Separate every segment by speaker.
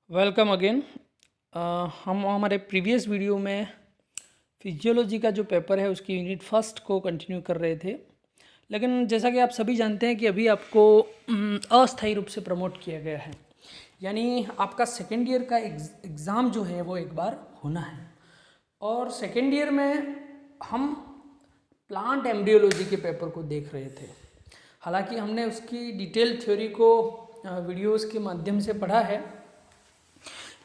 Speaker 1: Welcome again. हम हमारे previous video में फिजियोलॉजी का जो पेपर है उसकी यूनिट फर्स्ट को कंटिन्यू कर रहे थे, लेकिन जैसा कि आप सभी जानते हैं कि अभी आपको अस्थायी रूप से प्रमोट किया गया है, यानी आपका सेकेंड ईयर का एग्ज़ाम जो है वो एक बार होना है। और सेकेंड ईयर में हम प्लांट एम्ब्रियोलॉजी के पेपर को देख रहे थे। हालांकि हमने उसकी डिटेल थ्योरी को वीडियोस के माध्यम से पढ़ा है,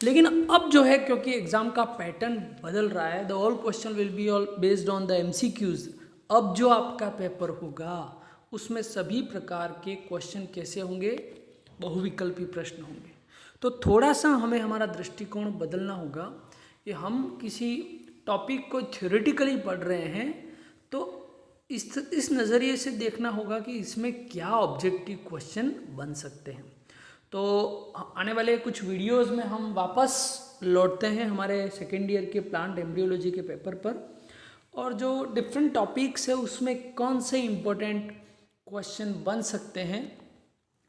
Speaker 1: लेकिन अब जो है क्योंकि एग्ज़ाम का पैटर्न बदल रहा है, the all question will be all based on the MCQs. अब जो आपका पेपर होगा उसमें सभी प्रकार के क्वेश्चन कैसे होंगे, बहुविकल्पी प्रश्न होंगे। तो थोड़ा सा हमें हमारा दृष्टिकोण बदलना होगा कि हम किसी टॉपिक को थ्योरेटिकली पढ़ रहे हैं तो इस नज़रिए से देखना होगा कि इसमें क्या ऑब्जेक्टिव क्वेश्चन बन सकते हैं। तो आने वाले कुछ वीडियोस में हम वापस लौटते हैं हमारे सेकेंड ईयर के प्लांट एम्ब्रियोलॉजी के पेपर पर, और जो डिफरेंट टॉपिक्स है उसमें कौन से इम्पोर्टेंट क्वेश्चन बन सकते हैं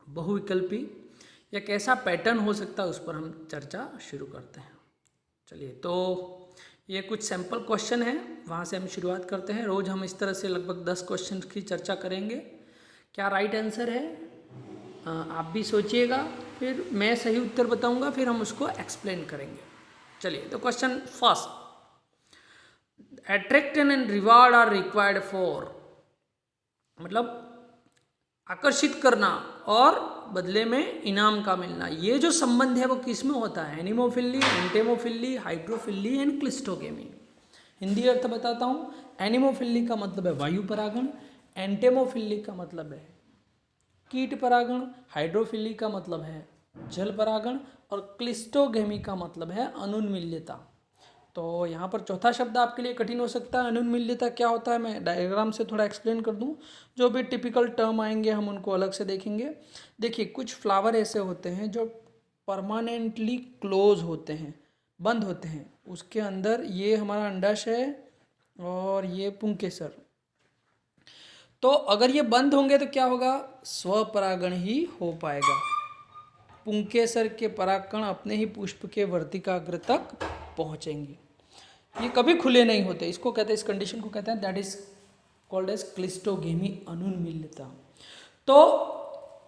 Speaker 1: बहुविकल्पी, या कैसा पैटर्न हो सकता है, उस पर हम चर्चा शुरू करते हैं। चलिए, तो ये कुछ सैम्पल क्वेश्चन हैं, वहाँ से हम शुरुआत करते हैं। रोज़ हम इस तरह से लगभग 10 क्वेश्चन की चर्चा करेंगे। क्या राइट आंसर है आप भी सोचिएगा, फिर मैं सही उत्तर बताऊंगा, फिर हम उसको एक्सप्लेन करेंगे। चलिए, तो question first, attraction and reward are required for, मतलब आकर्षित करना और बदले में इनाम का मिलना, ये जो संबंध है वो किस में होता है? Anemophily, entomophily, hydrophily and cleistogamy. Hindi अर्थ बताता हूँ। एनिमोफिली का मतलब है वायु परागण, एंटेमोफिली का मतलब है कीट परागण, हाइड्रोफिली का मतलब है जल परागण, और क्लिस्टोगेमी का मतलब है अनुन्मील्यता। तो यहाँ पर चौथा शब्द आपके लिए कठिन हो सकता है, अनुन्मील्यता क्या होता है, मैं डायग्राम से थोड़ा एक्सप्लेन कर दूँ। जो भी टिपिकल टर्म आएंगे हम उनको अलग से देखेंगे। देखिए, कुछ फ्लावर ऐसे होते हैं जो परमानेंटली क्लोज होते हैं, बंद होते हैं। उसके अंदर ये हमारा अंडाशय है और ये पुंकेसर। तो अगर ये बंद होंगे तो क्या होगा? स्वपरागण ही हो पाएगा। पुंकेसर के परागकण अपने ही पुष्प के वर्तिकाग्र तक पहुंचेंगे। ये कभी खुले नहीं होते। इसको कहते हैं, इस कंडीशन को कहते हैं, that is called as cleistogamy, अनुन्मील्यता। तो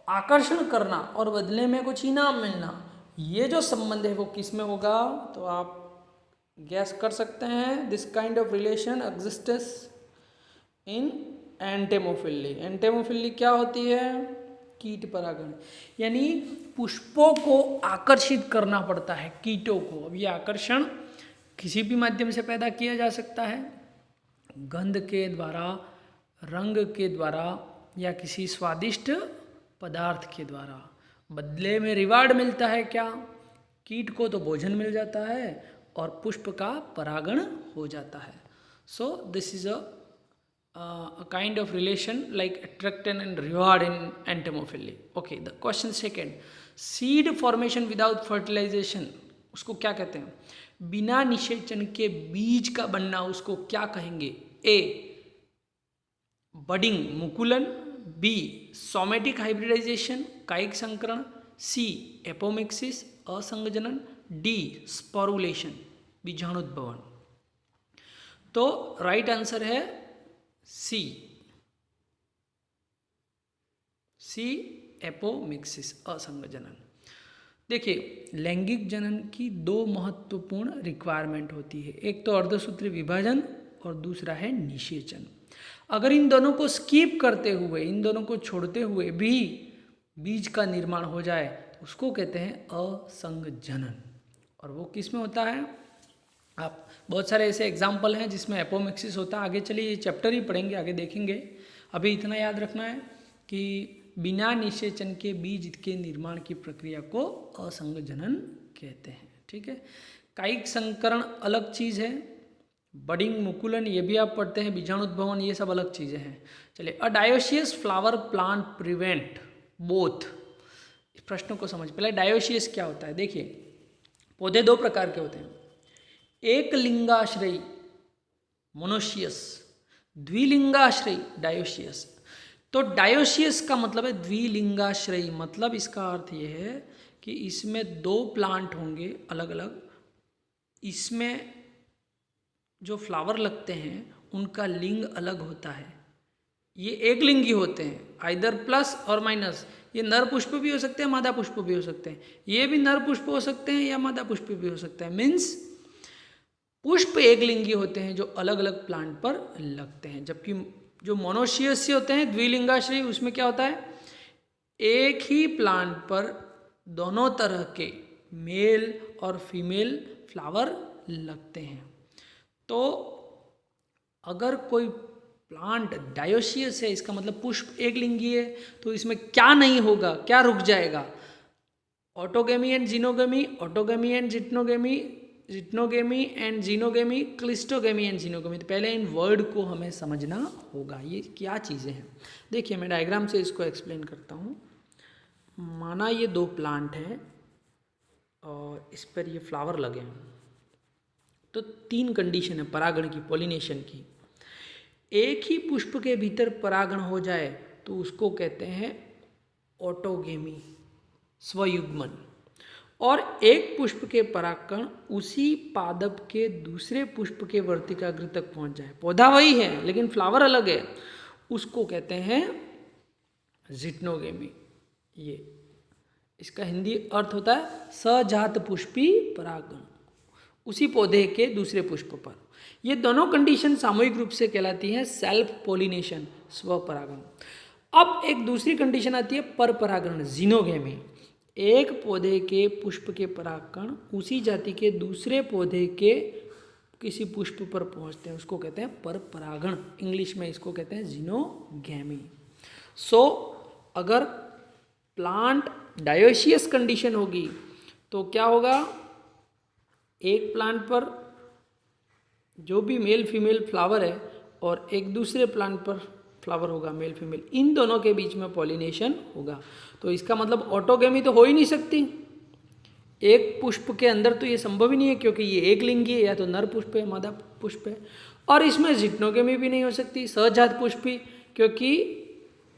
Speaker 1: आकर्षण करना और बदले में कुछ इनाम मिलना, ये जो संबंध है वो किस में होगा? तो आप गैस कर सकते हैं। This kind of relation exists in entomophily. Entomophily क्या होती है? कीट परागण, यानी पुष्पों को आकर्षित करना पड़ता है कीटों को। अब ये आकर्षण किसी भी माध्यम से पैदा किया जा सकता है, गंध के द्वारा, रंग के द्वारा, या किसी स्वादिष्ट पदार्थ के द्वारा। बदले में रिवार्ड मिलता है क्या? कीट को तो भोजन मिल जाता है और पुष्प का परागण हो जाता है। So this is a kind of relation like attraction and reward in entomophily. Okay, the question second, seed formation without fertilization, उसको क्या कहते हैं? बिना निषेचन के बीज का बनना, उसको क्या कहेंगे? ए बडिंग, मुकुलन, बी सोमेटिक हाइब्रिडाइजेशन, कायिक संकरण, सी एपोमिक्सिस, असंगजनन, डी स्पोरुलेशन, बीजाणुद्भवन। तो राइट आंसर है सी एपोमिक्सिस, असंगजनन। देखिए, लैंगिक जनन की दो महत्वपूर्ण रिक्वायरमेंट होती है, एक तो अर्धसूत्री विभाजन और दूसरा है निषेचन। अगर इन दोनों को स्किप करते हुए, इन दोनों को छोड़ते हुए भी बीज का निर्माण हो जाए तो उसको कहते हैं असंगजनन। और वो किस में होता है? आप बहुत सारे ऐसे एग्जाम्पल हैं जिसमें एपोमिक्सिस होता है। आगे चलिए ये चैप्टर ही पढ़ेंगे, आगे देखेंगे। अभी इतना याद रखना है कि बिना निषेचन के बीज के निर्माण की प्रक्रिया को असंगजनन कहते हैं। ठीक है, कायिक संकरण अलग चीज़ है, बडिंग, मुकुलन ये भी आप पढ़ते हैं, बीजाणुद्भवन ये सब अलग चीज़ें हैं। चलिए, a dioecious flower plant prevent both. इस प्रश्न को समझ, पहले डायोसियस क्या होता है। देखिए, पौधे दो प्रकार के होते हैं, एक लिंगाश्रयी मोनोशियस, द्विलिंगाश्रयी डायोशियस। तो डायोशियस का मतलब है द्विलिंगाश्रयी, मतलब इसका अर्थ यह है कि इसमें 2 प्लांट होंगे अलग अलग, इसमें जो फ्लावर लगते हैं उनका लिंग अलग होता है, ये एक लिंगी होते हैं, आइदर प्लस और माइनस। ये नर पुष्प भी हो सकते हैं, मादा पुष्प भी हो सकते हैं, ये भी नर पुष्प हो सकते हैं या मादा पुष्प भी हो सकते हैं। मीन्स पुष्प एक लिंगी होते हैं जो अलग अलग प्लांट पर लगते हैं, जबकि जो मोनोशियस होते हैं द्विलिंगाश्रयी, उसमें क्या होता है, एक ही प्लांट पर दोनों तरह के मेल और फीमेल फ्लावर लगते हैं। तो अगर कोई प्लांट डायोशियस है, इसका मतलब पुष्प एक लिंगी है, तो इसमें क्या नहीं होगा, क्या रुक जाएगा, autogamy and xenogamy, autogamy and geitonogamy, geitonogamy and xenogamy, cleistogamy and xenogamy. तो पहले इन वर्ड को हमें समझना होगा, ये क्या चीज़ें हैं। देखिए मैं डायग्राम से इसको एक्सप्लेन करता हूँ। माना ये 2 प्लांट हैं और इस पर ये फ्लावर लगे हैं, तो 3 कंडीशन है परागण की, पॉलिनेशन की। एक ही पुष्प के भीतर परागण हो जाए तो उसको कहते हैं ऑटोगेमी, स्वयुग्मन। और एक पुष्प के परागकण उसी पादप के दूसरे पुष्प के वर्तिकाग्र तक पहुंच जाए, पौधा वही है लेकिन फ्लावर अलग है, उसको कहते हैं जिट्नोगेमी। ये इसका हिंदी अर्थ होता है सजात पुष्पी परागण, उसी पौधे के दूसरे पुष्प पर। ये दोनों कंडीशन सामूहिक रूप से कहलाती हैं सेल्फ पोलिनेशन, स्वपरागण। अब एक दूसरी कंडीशन आती है पर परागण, जीनोगेमी। एक पौधे के पुष्प के परागकण उसी जाति के दूसरे पौधे के किसी पुष्प पर पहुंचते हैं, उसको कहते हैं पर परागण। इंग्लिश में इसको कहते हैं जीनोगेमी। सो अगर प्लांट डायोशियस कंडीशन होगी तो क्या होगा, एक प्लांट पर जो भी मेल फीमेल फ्लावर है और एक दूसरे प्लांट पर फ्लावर होगा मेल फीमेल, इन दोनों के बीच में पॉलिनेशन होगा। तो इसका मतलब ऑटोगेमी तो हो ही नहीं सकती, एक पुष्प के अंदर तो ये संभव ही नहीं है, क्योंकि ये एक लिंगी है, या तो नर पुष्प है मादा पुष्प है। और इसमें जिट्नोगेमी भी नहीं हो सकती, सहजात पुष्पी, क्योंकि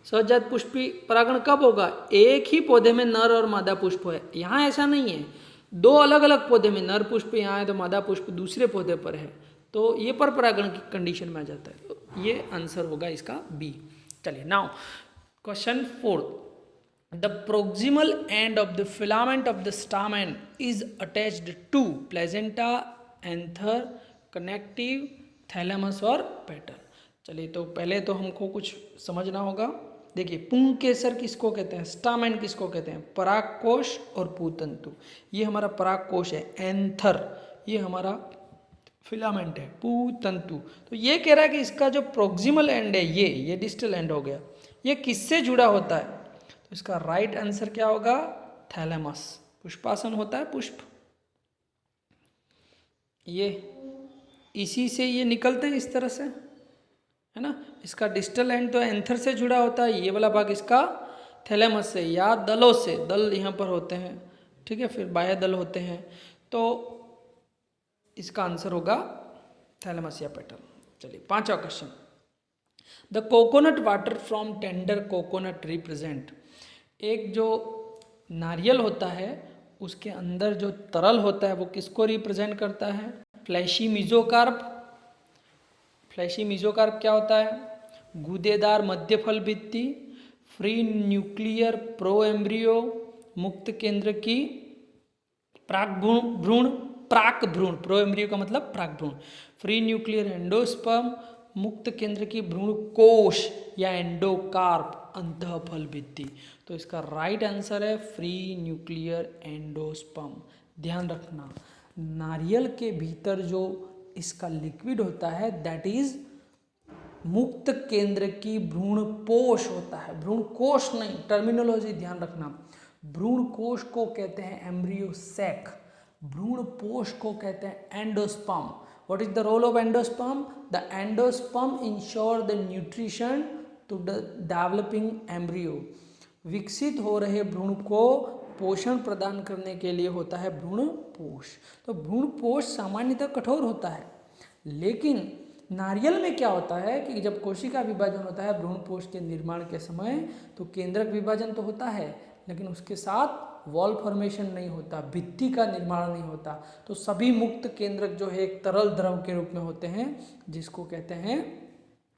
Speaker 1: सहजात पुष्पी परागण कब होगा, एक ही पौधे में नर और मादा पुष्प है। यहाँ ऐसा नहीं है, 2 अलग अलग पौधे में नर पुष्प यहाँ है तो मादा पुष्प दूसरे पौधे पर है, तो ये पर परागण की कंडीशन में आ जाता है। तो ये आंसर होगा इसका बी। चलिए now question 4, the proximal end of the filament of the stamen is attached to placenta, anther, connective, thalamus और पेटल। चलिए तो पहले तो हमको कुछ समझना होगा। देखिए पुंकेसर किसको कहते हैं, स्टामेन किसको कहते हैं, परागकोश और पूतंतु। ये हमारा परागकोश है, एंथर ये हमारा फिलामेंट है, पूतंतु। तो ये कह रहा है कि इसका जो प्रोक्सिमल एंड है ये डिस्टल एंड हो गया, ये किससे जुड़ा होता है, तो इसका राइट आंसर क्या होगा, थैलेमस। पुष्पासन होता है पुष्प, ये इसी से ये निकलते हैं इस तरह से, है ना। इसका डिस्टल एंड तो एंथर से जुड़ा होता है, ये वाला भाग इसका थैलेमस से या दलों से, दल यहाँ पर होते हैं, ठीक है, फिर बाह्य दल होते हैं, तो इसका आंसर होगा थैलेमस या पेटल। चलिए 5वां question, the coconut water from tender coconut represent. एक जो नारियल होता है उसके अंदर जो तरल होता है वो किसको रिप्रेजेंट करता है, फ्लैशी मीजोकार्प। फ्लैशी मीजोकार्प क्या होता है, गूदेदार मध्य फल भित्ति, फ्री न्यूक्लियर प्रो एम्ब्रियो, मुक्त केंद्र की प्राक भ्रूण, प्राक भ्रूण, प्रो एम्ब्रियो का मतलब प्राक भ्रूण, फ्री न्यूक्लियर एंडोस्पर्म, मुक्त केंद्र की भ्रूण कोश या एंडोकार्प, अंतःफल भित्ति। तो इसका राइट आंसर है फ्री न्यूक्लियर एंडोस्पर्म। ध्यान रखना, नारियल के भीतर जो इसका लिक्विड होता है दैट इज मुक्त केंद्र की भ्रूण पोष होता है, भ्रूण कोश नहीं, टर्मिनोलॉजी ध्यान रखना। भ्रूण कोश को कहते हैं एम्ब्रियो सैक, भ्रूण पोष को कहते हैं endosperm. What is the role of endosperm, the endosperm ensure the nutrition to the developing embryo. विकसित हो रहे भ्रूण को पोषण प्रदान करने के लिए होता है भ्रूण पोष। तो भ्रूण पोष सामान्यतः कठोर होता है, लेकिन नारियल में क्या होता है कि जब कोशिका विभाजन होता है भ्रूण पोष के निर्माण के समय, तो केंद्रक विभाजन तो होता है लेकिन उसके साथ वॉल फॉर्मेशन नहीं होता, भित्ति का निर्माण नहीं होता, तो सभी मुक्त केंद्रक जो है एक तरल द्रव के रूप में होते हैं, जिसको कहते हैं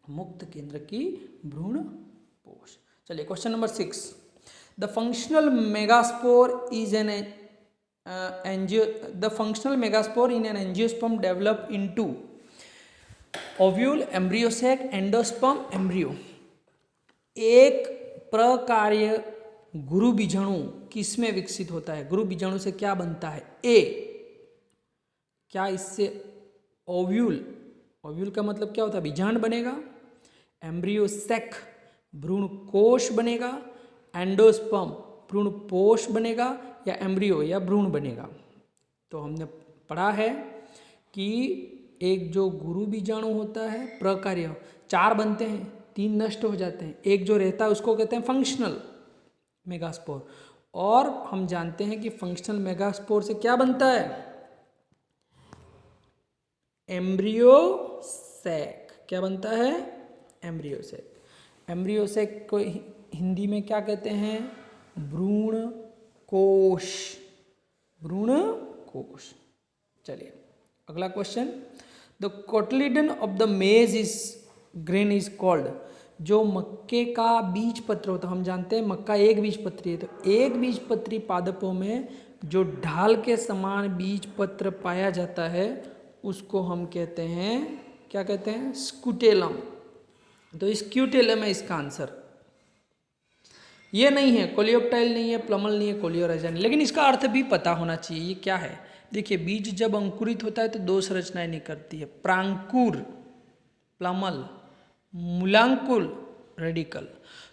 Speaker 1: मुक्त केंद्रक की भ्रूणपोष। चलिए question number 6, the functional megaspore is an the functional megaspore in an angiosperm develop into ovule, embryo sac, endosperm, embryo। एक प्रकार्य गुरु बीजाणु किसमें विकसित होता है? गुरु बीजाणु से क्या बनता है? ए, क्या इससे ओव्यूल, ओव्यूल का मतलब क्या होता है? बीजांड बनेगा, एम्ब्रियो सेक भ्रूण कोश बनेगा, एंडोस्पर्म भ्रूण पोष बनेगा, या एम्ब्रियो या भ्रूण बनेगा। तो हमने पढ़ा है कि एक जो गुरु बीजाणु होता है प्रकार्य, 4 बनते हैं, 3 नष्ट हो जाते हैं, एक जो रहता है उसको कहते हैं फंक्शनल मेगास्पोर। और हम जानते हैं कि फंक्शनल मेगास्पोर से क्या बनता है? Embryo sac. क्या बनता है? Embryo sac. एम्ब्रियो सैक को हिंदी में क्या कहते हैं? भ्रूण कोश। भ्रूण कोश। चलिए अगला question, the cotyledon of the मेज इज ग्रेन इज कॉल्ड। जो मक्के का बीज पत्र होता है, हम जानते हैं मक्का एक बीज पत्री है, तो एक बीज पत्री पादपों में जो ढाल के समान बीज पत्र पाया जाता है उसको हम कहते हैं, क्या कहते हैं? स्क्यूटेलम। तो स्क्यूटेलम है इसका आंसर। ये नहीं है, कोलियोप्टाइल नहीं है, प्लमल नहीं है, कोलियोराइजा नहीं, लेकिन इसका अर्थ भी पता होना चाहिए। ये क्या है? देखिए, बीज जब अंकुरित होता है तो 2 संरचनाएं निकलती है, प्रांकुर प्लमल, मूलांकुर रेडिकल।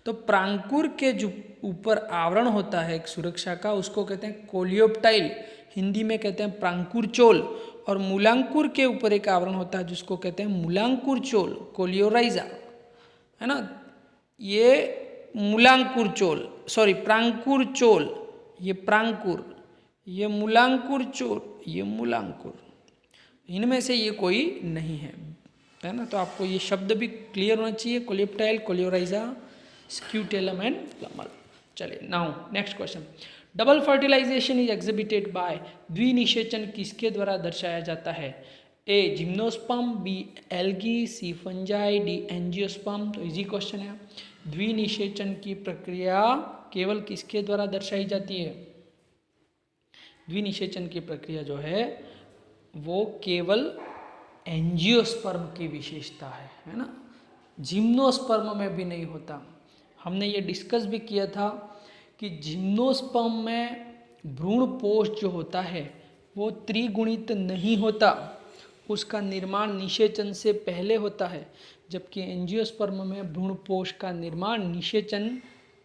Speaker 1: तो प्रांकुर के जो ऊपर आवरण होता है एक सुरक्षा का, उसको कहते हैं कोलियोप्टाइल, हिंदी में कहते हैं प्रांकुर चोल। और मूलांकुर के ऊपर एक आवरण होता है जिसको कहते हैं मूलांकुर चोल, कोलियोराइजा, है ना। ये मूलांकुर चोल, सॉरी प्रांकुर चोल, ये प्रांकुर, ये मूलांकुर चोल, ये मूलांकुर, इनमें से ये कोई नहीं है, है ना। तो आपको ये शब्द भी क्लियर होना चाहिए, coleoptile, coleorhiza, scutellum and plumule. चलिए now next question, double fertilization is exhibited by. द्विनिषेचन किसके द्वारा दर्शाया जाता है? A gymnosperm, B algae, C fungi, D angiosperm. तो इजी क्वेश्चन है। द्विनिषेचन की प्रक्रिया केवल किसके द्वारा दर्शाई जाती है? द्विनिषेचन की प्रक्रिया जो है वो केवल एंजियोस्पर्म की विशेषता है ना। जिम्नोस्पर्म में भी नहीं होता। हमने ये डिस्कस भी किया था कि जिम्नोस्पर्म में भ्रूणपोष जो होता है वो त्रिगुणित नहीं होता, उसका निर्माण निषेचन से पहले होता है, जबकि एंजियोस्पर्म में भ्रूणपोष का निर्माण निषेचन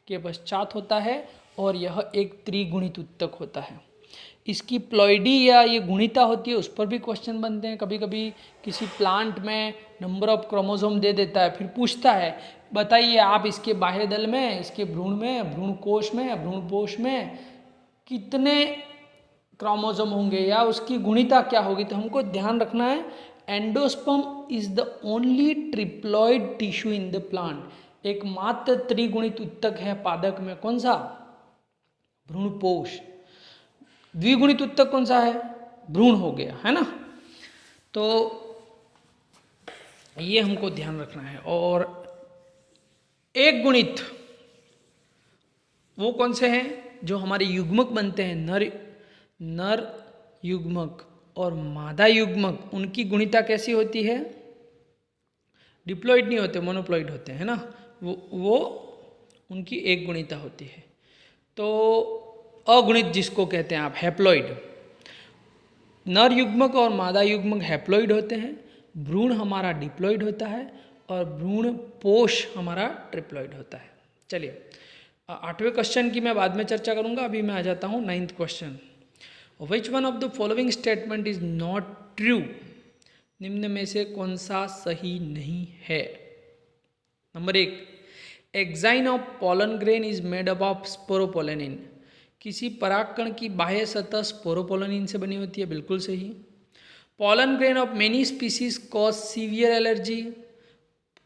Speaker 1: के पश्चात होता है और यह एक त्रिगुणित उत्तक होता है। इसकी प्लॉइडी या ये गुणिता होती है, उस पर भी क्वेश्चन बनते हैं। कभी कभी किसी प्लांट में नंबर ऑफ क्रोमोसोम दे देता है, फिर पूछता है बताइए आप इसके बाह्य दल में, इसके भ्रूण में, भ्रूणकोश में, भ्रूणपोष में कितने क्रोमोसोम होंगे या उसकी गुणिता क्या होगी। तो हमको ध्यान रखना है endosperm is the only triploid tissue in the plant. एकमात्र त्रिगुणित उत्तक है पादप में। कौन सा? भ्रूणपोष। द्विगुणित उत्तक कौन सा है? भ्रूण हो गया, है ना। तो ये हमको ध्यान रखना है। और एक गुणित वो कौन से हैं? जो हमारे युग्मक बनते हैं, नर युग्मक और मादा युग्मक, उनकी गुणिता कैसी होती है? डिप्लॉइड नहीं होते, मोनोप्लॉइड होते हैं ना। वो उनकी एक गुणिता होती है। तो अगुणित जिसको कहते हैं आप, हैप्लॉइड। नर युग्मक और मादा युग्मक हैप्लॉइड होते हैं, भ्रूण हमारा डिप्लॉइड होता है और भ्रूण पोष हमारा ट्रिप्लॉइड होता है। चलिए 8वें क्वेश्चन की मैं बाद में चर्चा करूंगा, अभी मैं आ जाता हूँ 9th question. Which one of the following statement is not true. निम्न में से कौन सा सही नहीं है? Number 1, exine of pollen grain is made up of sporopollenin. किसी परागकण की बाह्य सतह स्पोरोपोलेनिन से बनी होती है, बिल्कुल सही। Pollen grain of many species cause severe allergy.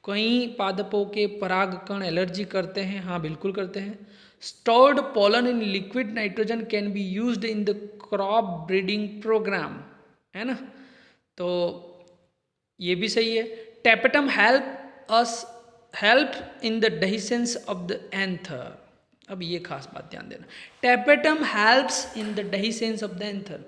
Speaker 1: कई पादपों के परागकण एलर्जी करते हैं, हाँ बिल्कुल करते हैं। stored pollen in liquid nitrogen can be used in the crop breeding program, है ना। तो ये भी सही है। tapetum help in the dehiscence of the anther। अब ये खास बात ध्यान देना, tapetum helps in the dehiscence of the anther।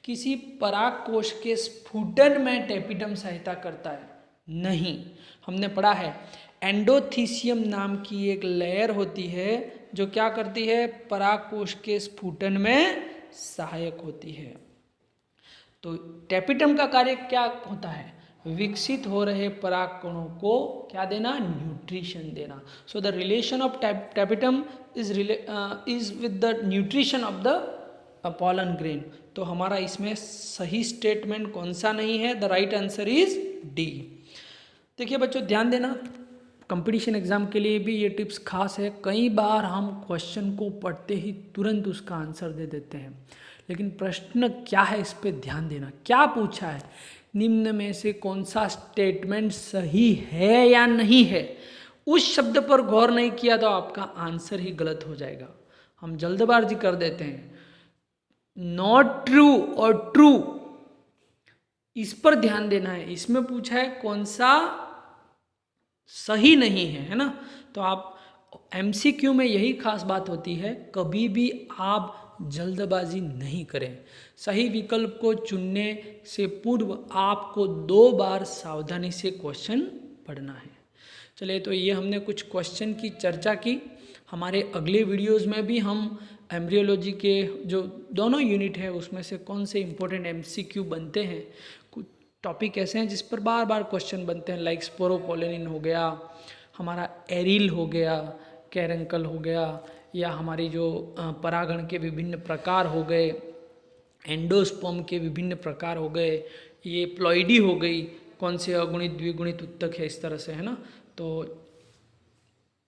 Speaker 1: किसी पराग कोश के स्फुटन में टेपिटम सहायता करता है? नहीं। हमने पढ़ा है एंडोथीसियम नाम की एक लेयर होती है जो क्या करती है, पराग कोश के स्फुटन में सहायक होती है। तो टेपिटम का कार्य क्या होता है, विकसित हो रहे पराग कणों को क्या देना, न्यूट्रिशन देना। So the relation of tapetum is with the nutrition of the pollen grain. तो हमारा इसमें सही स्टेटमेंट कौन सा नहीं है, the right answer is D. देखिए बच्चों ध्यान देना, कंपटीशन एग्जाम के लिए भी ये टिप्स खास है। कई बार हम क्वेश्चन को पढ़ते ही तुरंत उसका आंसर दे देते हैं, लेकिन प्रश्न क्या है इस पे ध्यान देना। क्या पूछा है, निम्न में से कौन सा स्टेटमेंट सही है या नहीं है, उस शब्द पर गौर नहीं किया तो आपका आंसर ही गलत हो जाएगा। हम जल्दबाजी कर देते हैं, नॉट ट्रू और ट्रू, इस पर ध्यान देना है। इसमें पूछा है कौन सा सही नहीं है ना। तो आप एमसीक्यू में यही खास बात होती है, कभी भी आप जल्दबाजी नहीं करें। सही विकल्प को चुनने से पूर्व आपको 2 बार सावधानी से क्वेश्चन पढ़ना है। चलिए, तो ये हमने कुछ क्वेश्चन की चर्चा की। हमारे अगले वीडियोस में भी हम एम्ब्रियोलॉजी के जो दोनों यूनिट है उसमें से कौन से इंपॉर्टेंट एमसीक्यू बनते हैं, कुछ टॉपिक ऐसे हैं जिस पर बार बार क्वेश्चन बनते हैं, लाइक स्पोरोपोलेनिन हो गया, हमारा एरिल हो गया, कैरंकल हो गया, या हमारी जो परागण के विभिन्न प्रकार हो गए, एंडोस्पर्म के विभिन्न प्रकार हो गए, ये प्लॉइडी हो गई, कौन से अगुणित द्विगुणित उत्तक है, इस तरह से, है ना। तो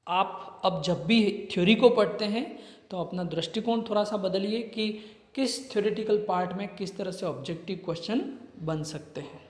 Speaker 1: आप अब जब भी थ्योरी को पढ़ते हैं तो अपना दृष्टिकोण थोड़ा सा बदलिए कि किस थ्योरेटिकल पार्ट में किस तरह से ऑब्जेक्टिव क्वेश्चन बन सकते हैं।